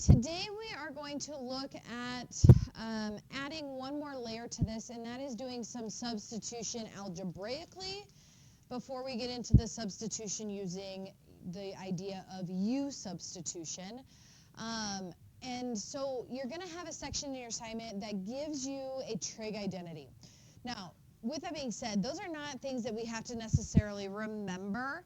Today we are going to look at adding one more layer to this, and that is doing some substitution algebraically before we get into the substitution using the idea of U substitution. And so you're going to have a section in your assignment that gives you a trig identity. Now, with that being said, those are not things that we have to necessarily remember.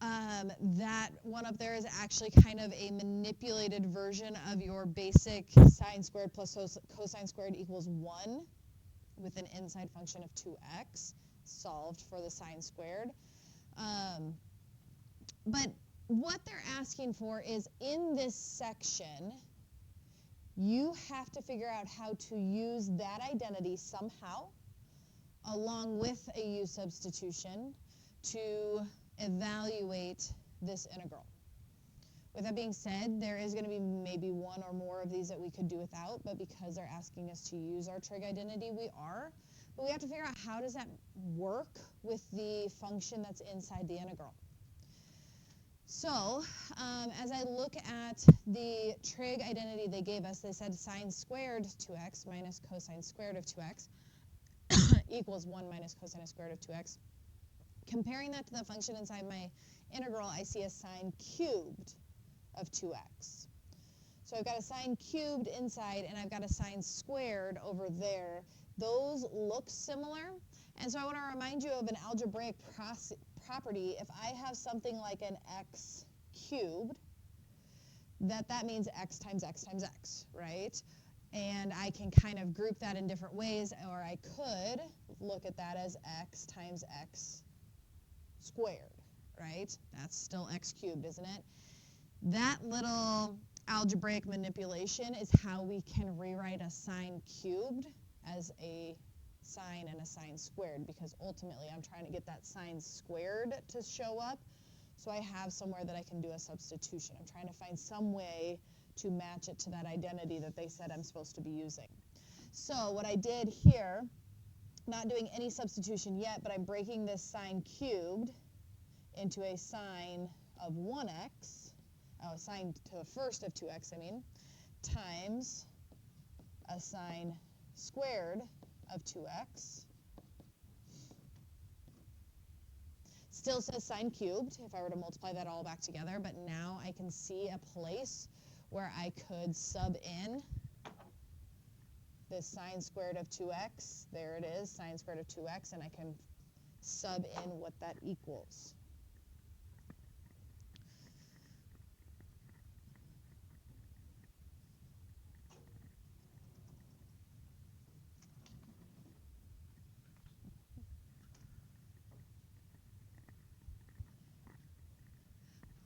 That one up there is actually kind of a manipulated version of your basic sine squared plus cosine squared equals 1 with an inside function of 2x solved for the sine squared. But what they're asking for is in this section, you have to figure out how to use that identity somehow along with a U substitution to evaluate this integral. With that being said, there is going to be maybe one or more of these that we could do without, but because they're asking us to use our trig identity, we are. But we have to figure out how does that work with the function that's inside the integral. So as I look at the trig identity they gave us, they said sine squared 2x minus cosine squared of 2x equals 1 minus cosine squared of 2x. Comparing that to the function inside my integral, I see a sine cubed of 2x. So I've got a sine cubed inside, and I've got a sine squared over there. Those look similar, and so I want to remind you of an algebraic property. If I have something like an x cubed, that means x times x times x, right? And I can kind of group that in different ways, or I could look at that as x times x squared, right? That's still x cubed, isn't it? That little algebraic manipulation is how we can rewrite a sine cubed as a sine and a sine squared, because ultimately I'm trying to get that sine squared to show up, so I have somewhere that I can do a substitution. I'm trying to find some way to match it to that identity that they said I'm supposed to be using. So what I did here, not doing any substitution yet, but I'm breaking this sine cubed into a sine of 1x, sine to the first of 2x, I mean, times a sine squared of 2x. Still says sine cubed if I were to multiply that all back together, but now I can see a place where I could sub in this sine squared of 2x. There it is, sine squared of 2x, and I can sub in what that equals.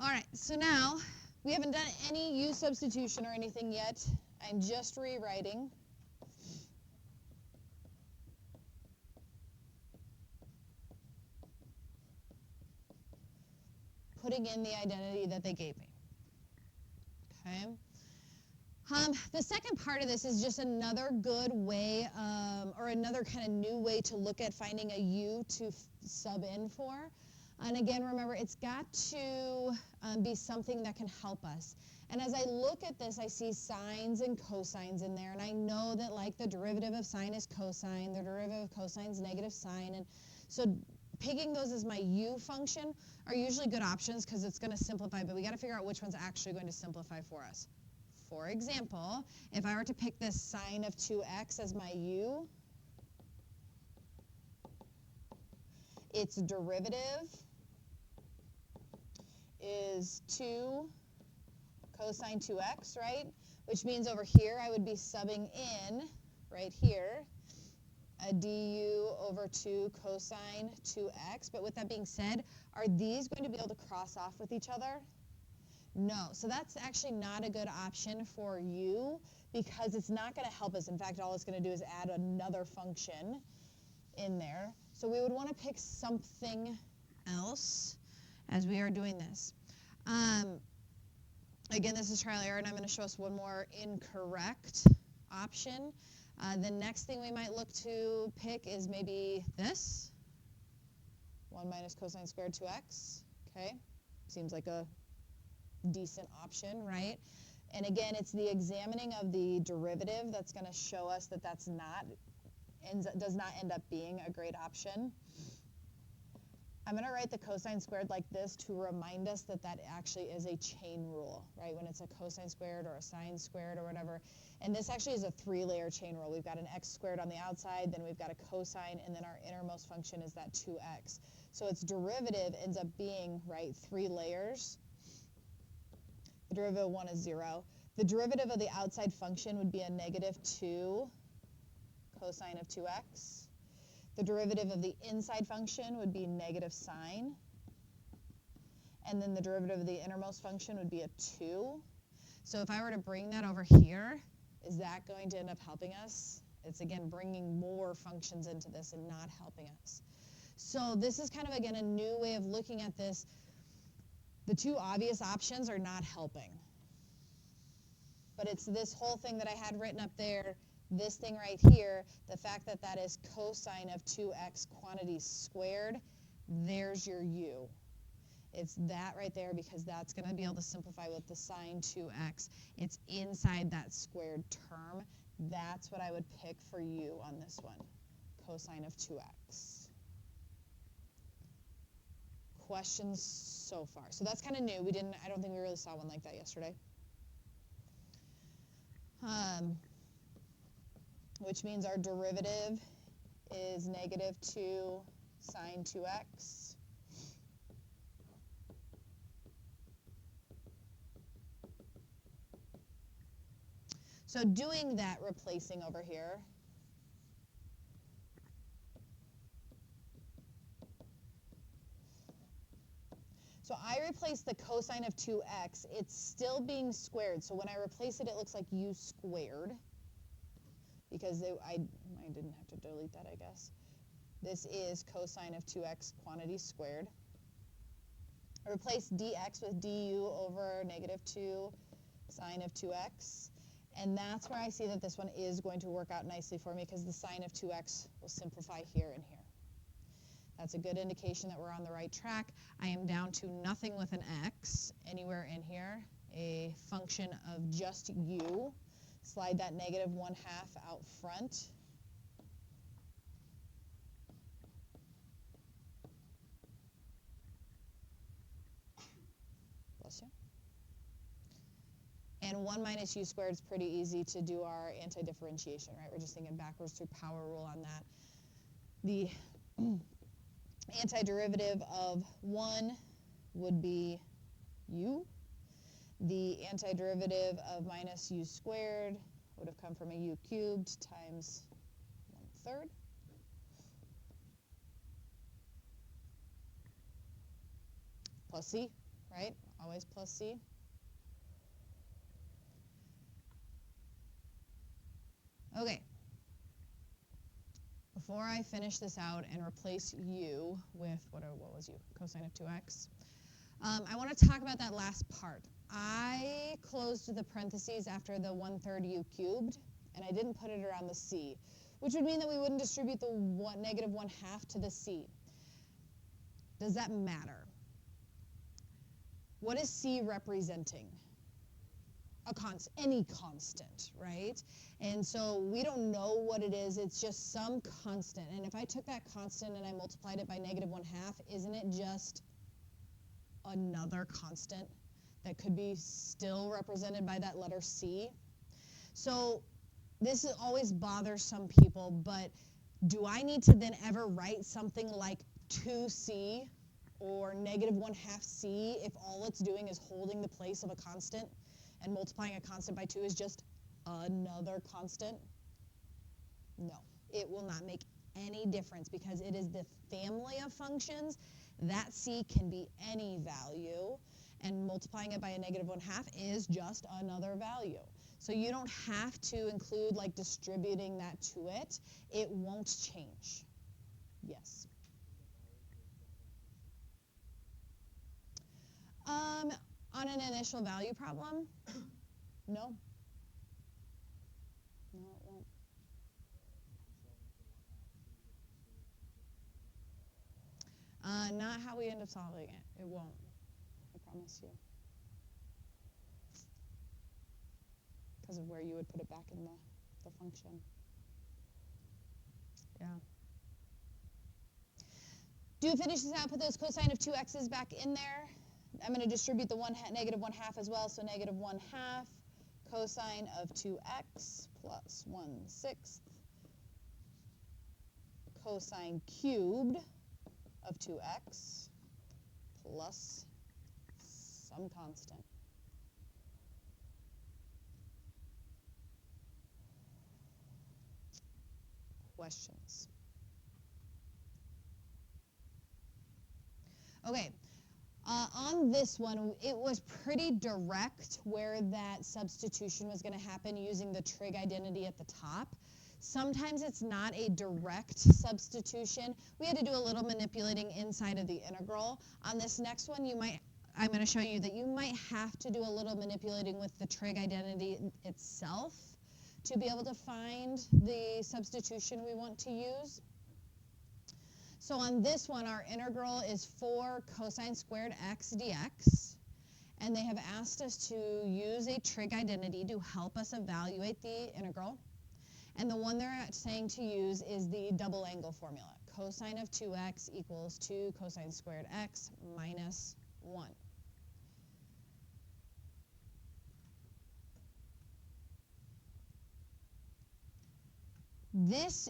All right, so now we haven't done any U substitution or anything yet. I'm just rewriting. Putting in the identity that they gave me. Okay. The second part of this is just another good way, or another kind of new way to look at finding a U to sub in for. And again, remember, it's got to be something that can help us. And as I look at this, I see sines and cosines in there. And I know that, like, the derivative of sine is cosine. The derivative of cosine is negative sine. And so picking those as my U function are usually good options because it's going to simplify. But we got to figure out which one's actually going to simplify for us. For example, if I were to pick this sine of 2x as my U, its derivative is 2 cosine 2x, right? Which means over here I would be subbing in, right here, a du over 2 cosine 2x. But with that being said, are these going to be able to cross off with each other? No. So that's actually not a good option for u because it's not going to help us. In fact, all it's going to do is add another function in there. So we would want to pick something else as we are doing this. Again, this is trial and error, and I'm going to show us one more incorrect option. The next thing we might look to pick is maybe this, 1 minus cosine squared 2x. Okay, seems like a decent option, right? And again, it's the examining of the derivative that's going to show us that does not end up being a great option. I'm going to write the cosine squared like this to remind us that that actually is a chain rule, right? When it's a cosine squared or a sine squared or whatever. And this actually is a 3-layer chain rule. We've got an x squared on the outside, then we've got a cosine, and then our innermost function is that 2x. So its derivative ends up being, right, 3 layers. The derivative of 1 is 0. The derivative of the outside function would be a -2 cosine of 2x. The derivative of the inside function would be negative sine. And then the derivative of the innermost function would be a 2. So if I were to bring that over here, is that going to end up helping us? It's, again, bringing more functions into this and not helping us. So this is kind of, again, a new way of looking at this. The two obvious options are not helping. But it's this whole thing that I had written up there, this thing right here, the fact that that is cosine of 2x quantity squared, there's your u. It's that right there because that's going to be able to simplify with the sine 2x. It's inside that squared term. That's what I would pick for u on this one, cosine of 2x. Questions so far? So that's kind of new. I don't think we really saw one like that yesterday. Which means our derivative is -2 sine 2x. So doing that, replacing over here, so I replace the cosine of 2x. It's still being squared. So when I replace it, it looks like u squared. Because I didn't have to delete that, I guess. This is cosine of 2x quantity squared. I replace dx with du over -2 sine of 2x. And that's where I see that this one is going to work out nicely for me because the sine of 2x will simplify here and here. That's a good indication that we're on the right track. I am down to nothing with an x anywhere in here, a function of just u. Slide that -1/2 out front. Bless you. And 1 minus u squared is pretty easy to do our anti-differentiation, right? We're just thinking backwards through power rule on that. The antiderivative of 1 would be u. The antiderivative of minus u squared would have come from a u cubed times 1/3. Plus c, right? Always plus c. Okay. Before I finish this out and replace u with, what was u? Cosine of 2x. I want to talk about that last part. I closed the parentheses after the 1/3 u cubed, and I didn't put it around the c, which would mean that we wouldn't distribute the -1/2 to the c. Does that matter? What is c representing? Any constant, right? And so we don't know what it is. It's just some constant. And if I took that constant and I multiplied it by -1/2, isn't it just another constant that could be still represented by that letter c? So this always bothers some people, but do I need to then ever write something like 2c or -1/2c if all it's doing is holding the place of a constant? And multiplying a constant by 2 is just another constant? No, it will not make any difference because it is the family of functions. That c can be any value, and multiplying it by a -1/2 is just another value. So you don't have to include like distributing that to it. It won't change. Yes. On an initial value problem, no. No, it won't. Not how we end up solving it. It won't. I promise you. because of where you would put it back in the function. Yeah. Do finish this out, put those cosine of 2x's back in there. I'm going to distribute the negative 1/2 as well, so negative 1/2 cosine of 2x plus 1/6 cosine cubed of 2x plus some constant. Questions? Okay. On this one, it was pretty direct where that substitution was going to happen using the trig identity at the top. Sometimes it's not a direct substitution. We had to do a little manipulating inside of the integral. On this next one, I'm going to show you that you might have to do a little manipulating with the trig identity itself to be able to find the substitution we want to use. So on this one, our integral is 4 cosine squared x dx. And they have asked us to use a trig identity to help us evaluate the integral. And the one they're saying to use is the double angle formula. Cosine of 2x equals 2 cosine squared x minus 1.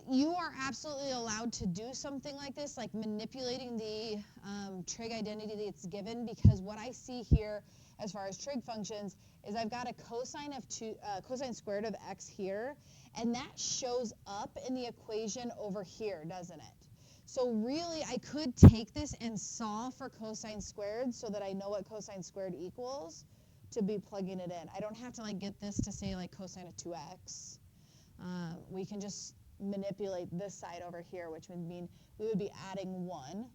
You are absolutely allowed to do something like this, like manipulating the trig identity that's given, because what I see here as far as trig functions is I've got a cosine squared of x here, and that shows up in the equation over here, doesn't it? So really, I could take this and solve for cosine squared so that I know what cosine squared equals to be plugging it in. I don't have to get this to say cosine of 2x. We can just manipulate this side over here, which would mean we would be adding 1.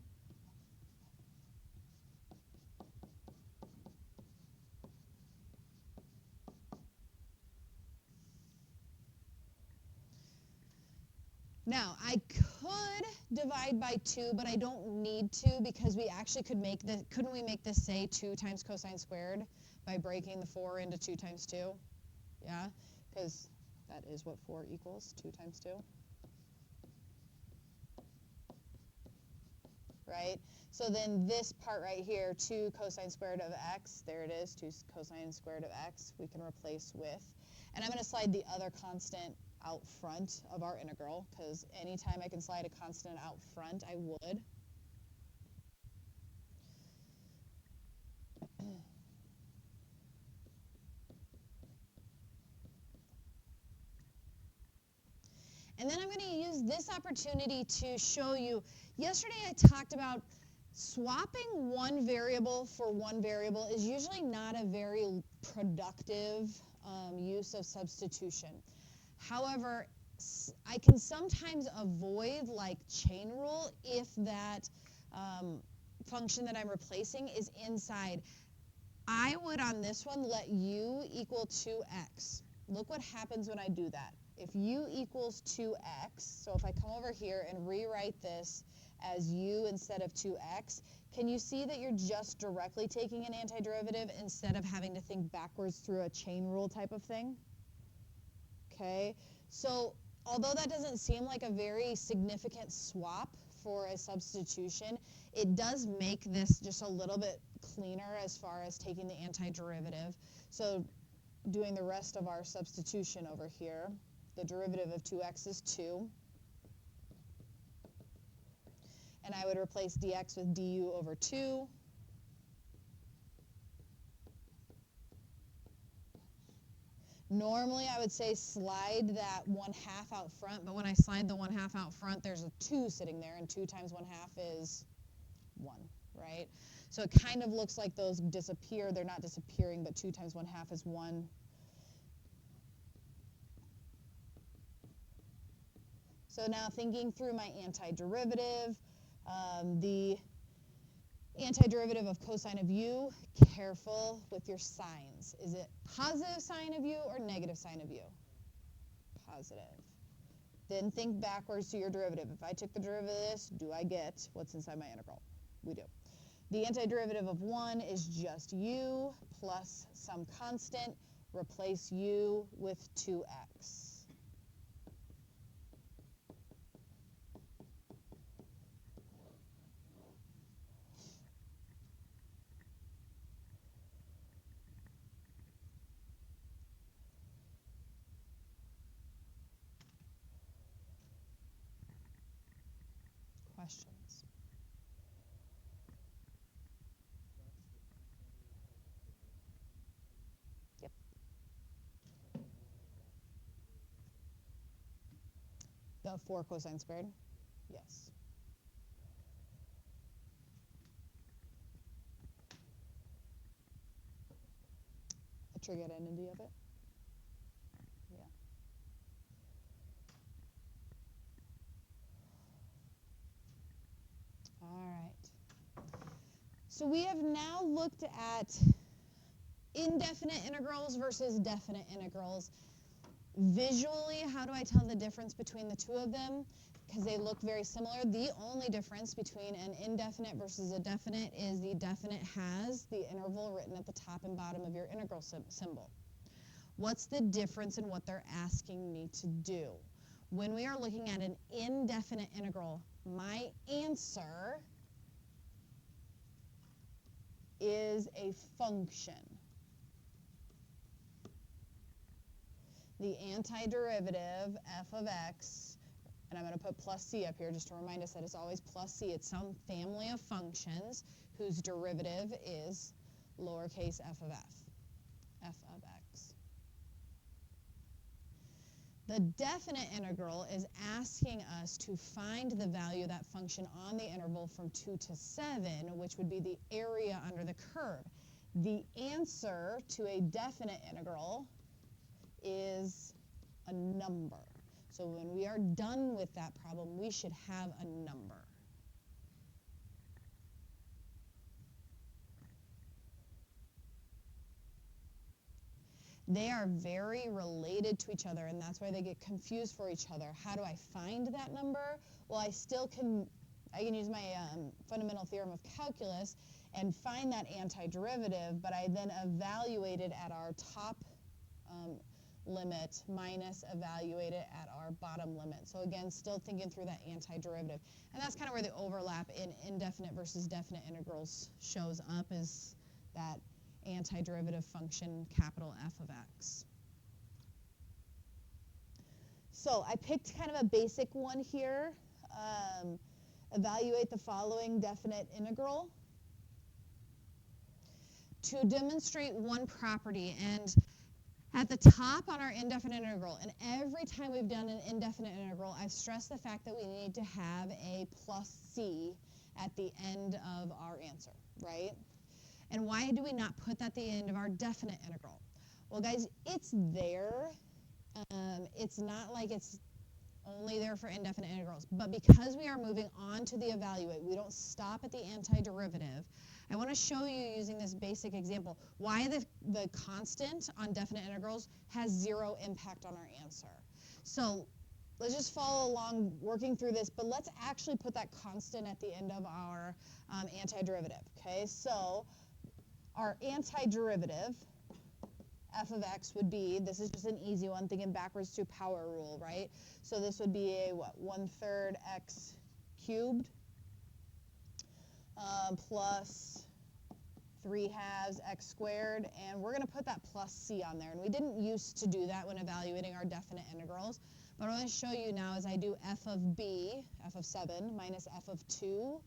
Now, I could divide by 2, but I don't need to, because we actually could make this, couldn't we make this say 2 times cosine squared by breaking the 4 into 2 times 2? Yeah, because that is what 4 equals, 2 times 2. Right? So then this part right here, 2 cosine squared of x, there it is, 2 cosine squared of x, we can replace with. And I'm going to slide the other constant out front of our integral, because anytime I can slide a constant out front, I would. And then I'm going to use this opportunity to show you, yesterday I talked about swapping one variable for one variable is usually not a very productive use of substitution. However, I can sometimes avoid chain rule if that function that I'm replacing is inside. I would, on this one, let u equal 2x. Look what happens when I do that. If u equals 2x, so if I come over here and rewrite this as u instead of 2x, can you see that you're just directly taking an antiderivative instead of having to think backwards through a chain rule type of thing? Okay, so although that doesn't seem like a very significant swap for a substitution, it does make this just a little bit cleaner as far as taking the antiderivative. So doing the rest of our substitution over here, the derivative of 2x is 2. And I would replace dx with du over 2. Normally, I would say slide that 1/2 out front, but when I slide the 1/2 out front, there's a 2 sitting there, and 2 times 1/2 is 1, right? So it kind of looks like those disappear. They're not disappearing, but 2 times 1/2 is 1. So now thinking through my antiderivative, the antiderivative of cosine of u, careful with your signs. Is it positive sine of u or negative sine of u? Positive. Then think backwards to your derivative. If I took the derivative of this, do I get what's inside my integral? We do. The antiderivative of 1 is just u plus some constant. Replace u with 2x. Questions? Yep. The 4 cosine squared? Yes. The trig identity of it? Yeah. All right. So we have now looked at indefinite integrals versus definite integrals. Visually, how do I tell the difference between the two of them? Because they look very similar. The only difference between an indefinite versus a definite is the definite has the interval written at the top and bottom of your integral symbol. What's the difference in what they're asking me to do? When we are looking at an indefinite integral, my answer is a function. The antiderivative, f of x, and I'm going to put plus c up here just to remind us that it's always plus c. It's some family of functions whose derivative is lowercase f of x. The definite integral is asking us to find the value of that function on the interval from 2 to 7, which would be the area under the curve. The answer to a definite integral is a number. So when we are done with that problem, we should have a number. They are very related to each other, and that's why they get confused for each other. How do I find that number? Well, I can use my fundamental theorem of calculus and find that antiderivative, but I then evaluate it at our top limit minus evaluate it at our bottom limit. So again, still thinking through that antiderivative. And that's kind of where the overlap in indefinite versus definite integrals shows up, is that antiderivative function, capital F of x. So I picked kind of a basic one here. Evaluate the following definite integral. To demonstrate one property, and at the top on our indefinite integral, and every time we've done an indefinite integral, I've stressed the fact that we need to have a plus c at the end of our answer, right? And why do we not put that at the end of our definite integral? Well, guys, it's there. It's not like it's only there for indefinite integrals. But because we are moving on to the evaluate, we don't stop at the antiderivative. I want to show you, using this basic example, why the constant on definite integrals has 0 impact on our answer. So let's just follow along working through this, but let's actually put that constant at the end of our antiderivative. Okay, so our antiderivative, f of x, would be, this is just an easy one, thinking backwards through power rule, right? So this would be a, what, 1/3 x cubed plus 3/2 x squared, and we're going to put that plus c on there. And we didn't used to do that when evaluating our definite integrals, but what I'm going to show you now is I do f of b, f of 7, minus f of 2,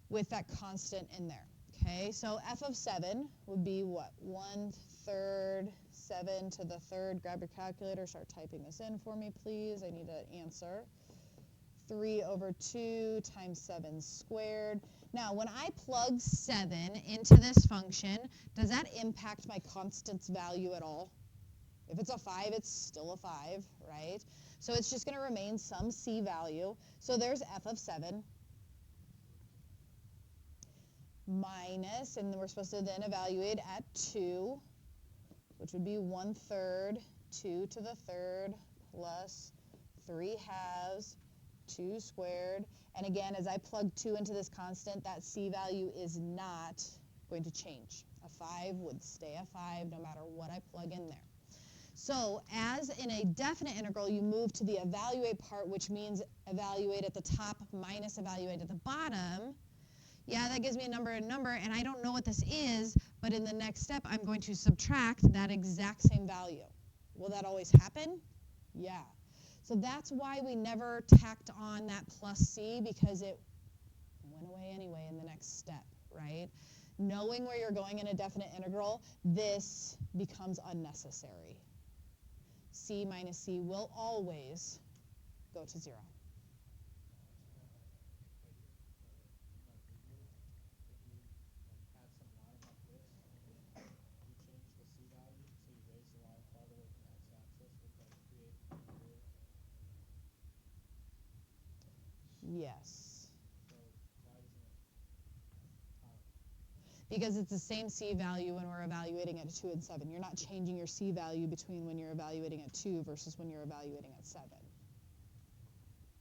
with that constant in there. Okay, so f of 7 would be what? 1/3 7 to the third. Grab your calculator, start typing this in for me, please. I need an answer. 3/2 times 7 squared. Now, when I plug 7 into this function, does that impact my constant's value at all? If it's a 5, it's still a 5, right? So it's just going to remain some c value. So there's f of 7 minus, and we're supposed to then evaluate at 2, which would be 1/3, 2 to the third, plus 3/2, 2 squared. And again, as I plug 2 into this constant, that c value is not going to change. A 5 would stay a 5 no matter what I plug in there. So as in a definite integral, you move to the evaluate part, which means evaluate at the top minus evaluate at the bottom. Yeah, that gives me a number, and I don't know what this is, but in the next step, I'm going to subtract that exact same value. Will that always happen? Yeah. So that's why we never tacked on that plus c, because it went away anyway in the next step, right? Knowing where you're going in a definite integral, this becomes unnecessary. C minus c will always go to 0. Yes. Because it's the same c value when we're evaluating at 2 and 7. You're not changing your c value between when you're evaluating at 2 versus when you're evaluating at 7.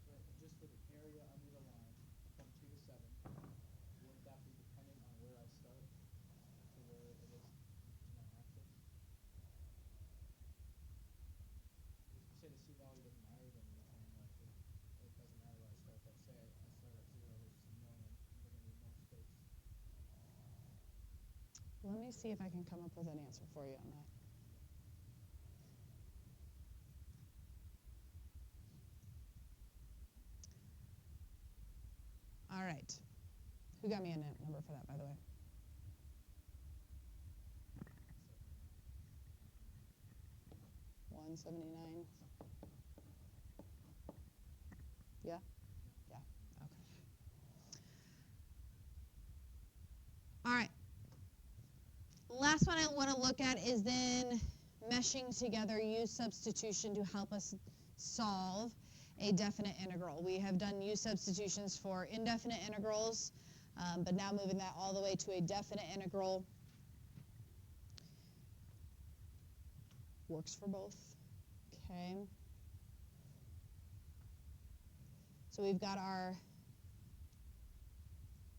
Right, just for the area under the line from 2 to 7, wouldn't that be dependent on where I start to where it is to my axis? If you say the c value doesn't matter, then you're saying like it doesn't matter where I start. But say I start at 0 versus a million, there's going to be more space. Let me see if I can come up with an answer for you on that. All right. Who got me a number for that, by the way? $179. Yeah? Yeah. Okay. All right. Last one I want to look at is then meshing together use substitution to help us solve a definite integral. We have done use substitutions for indefinite integrals, but now moving that all the way to a definite integral works for both. Okay. So we've got our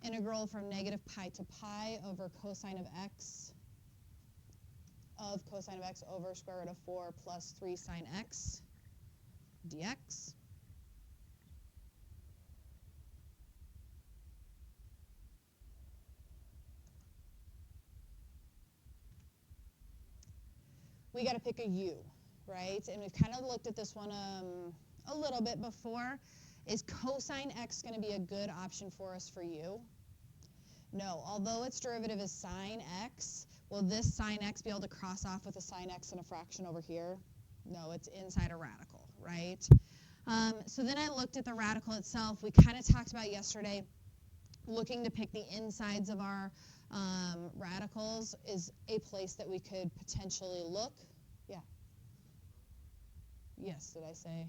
integral from negative pi to pi over cosine of x over square root of 4 plus 3 sine x dx. We got to pick a u, right? And we've kind of looked at this one a little bit before. Is cosine x going to be a good option for us for u? No. Although its derivative is sine x, will this sine x be able to cross off with a sine x and a fraction over here? No, it's inside a radical, right? So then I looked at the radical itself. We kind of talked about yesterday looking to pick the insides of our radicals is a place that we could potentially look. Yeah. Yes, did I say?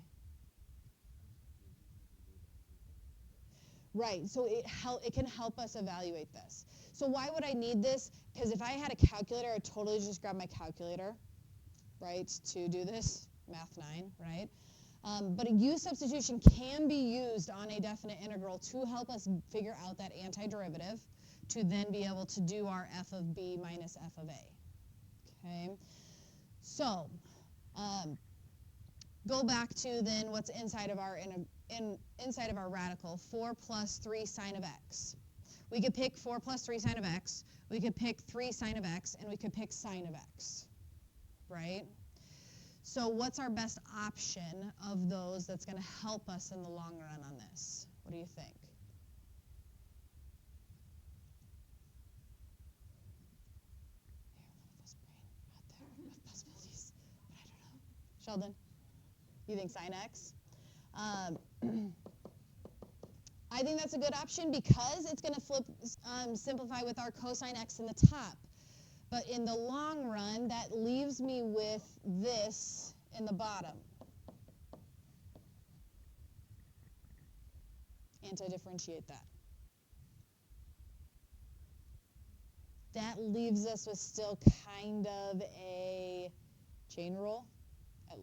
Right, so it can help us evaluate this. So why would I need this? Because if I had a calculator, I'd totally just grab my calculator, right, to do this, Math 9, right? But a use substitution can be used on a definite integral to help us figure out that antiderivative to then be able to do our f of b minus f of a. Okay, so go back to then what's inside of our inside of our radical, 4 plus 3 sine of x. We could pick 4 plus 3 sine of x, we could pick 3 sine of x, and we could pick sine of x, right? So what's our best option of those that's going to help us in the long run on this? What do you think? There are a lot of us brain out there with possibilities, but I don't know. Sheldon, you think sine x? I think that's a good option because it's going to simplify with our cosine x in the top. But in the long run, that leaves me with this in the bottom. Anti-differentiate that. That leaves us with still kind of a chain rule at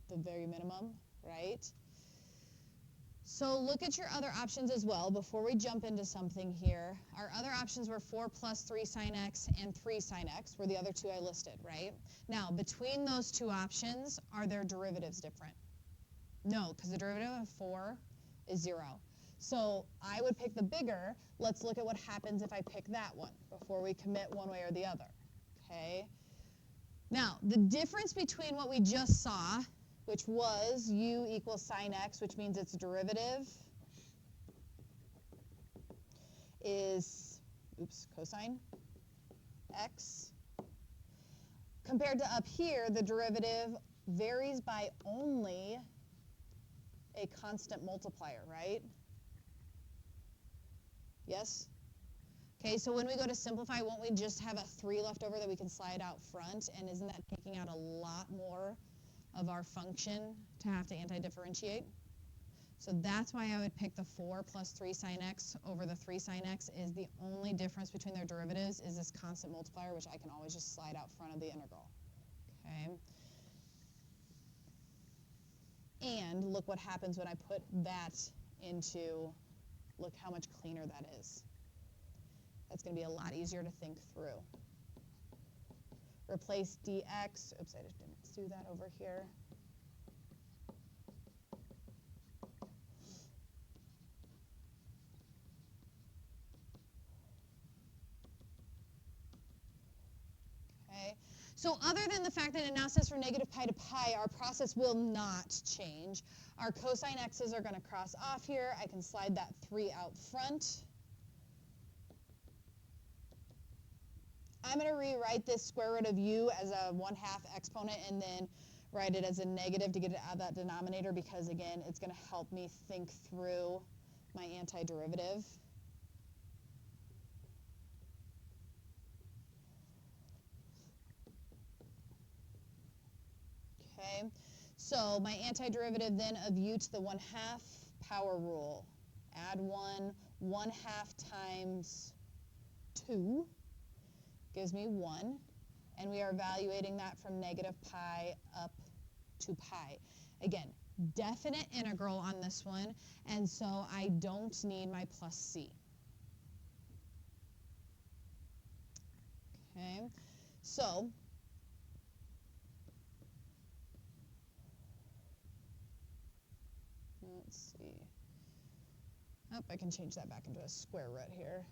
the very minimum, right? So look at your other options as well before we jump into something here. Our other options were 4 plus 3 sine x and 3 sine x were the other two I listed, right? Now, between those two options, are their derivatives different? No, because the derivative of 4 is 0. So I would pick the bigger. Let's look at what happens if I pick that one before we commit one way or the other. Okay? Now, the difference between what we just saw, which was u equals sine x, which means its derivative is, cosine x. Compared to up here, the derivative varies by only a constant multiplier, right? Yes? Okay, so when we go to simplify, won't we just have a 3 left over that we can slide out front? And isn't that taking out a lot more of our function to have to anti-differentiate? So that's why I would pick the 4 plus 3 sine x over the 3 sine x. Is the only difference between their derivatives is this constant multiplier, which I can always just slide out front of the integral. Okay? And look what happens when I put that into, look how much cleaner that is. That's going to be a lot easier to think through. Replace dx. Oops, I just didn't do that over here. Okay. So other than the fact that it now says from negative pi to pi, our process will not change. Our cosine x's are going to cross off here. I can slide that 3 out front. I'm going to rewrite this square root of u as a 1/2 exponent and then write it as a negative to get it out of that denominator because, again, it's going to help me think through my antiderivative. Okay, so my antiderivative then of u to the 1/2 power rule. Add 1, 1/2 times 2 gives me 1. And we are evaluating that from negative pi up to pi. Again, definite integral on this one, and so I don't need my plus c. Okay, so let's see. Oh, I can change that back into a square root here.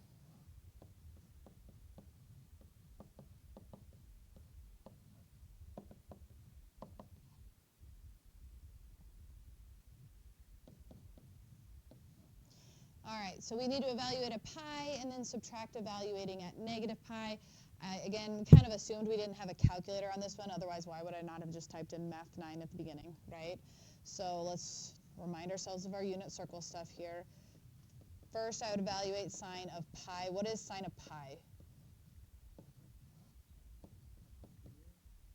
All right, so we need to evaluate at pi and then subtract evaluating at negative pi. Again, kind of assumed we didn't have a calculator on this one, otherwise why would I not have just typed in math 9 at the beginning, right? So let's remind ourselves of our unit circle stuff here. First, I would evaluate sine of pi. What is sine of pi?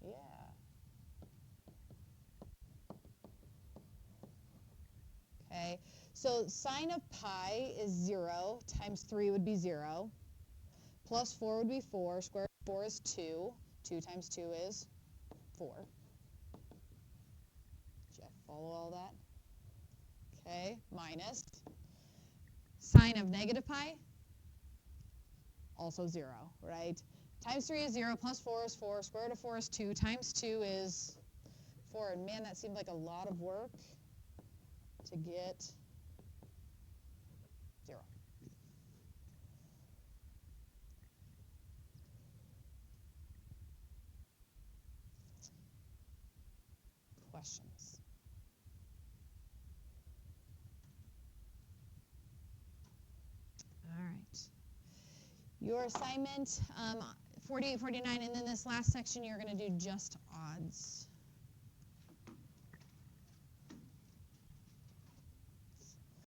Yeah. Okay, so sine of pi is 0 times 3 would be 0. Plus 4 would be 4. Square root of 4 is 2. 2 times 2 is 4. Did you follow all that? Okay, minus sine of negative pi, also 0, right? Times 3 is 0, plus 4 is 4. Square root of 4 is 2. Times 2 is 4. And man, that seemed like a lot of work to get 0. Questions? All right. Your assignment, 48, 49, and then this last section you're going to do just odds.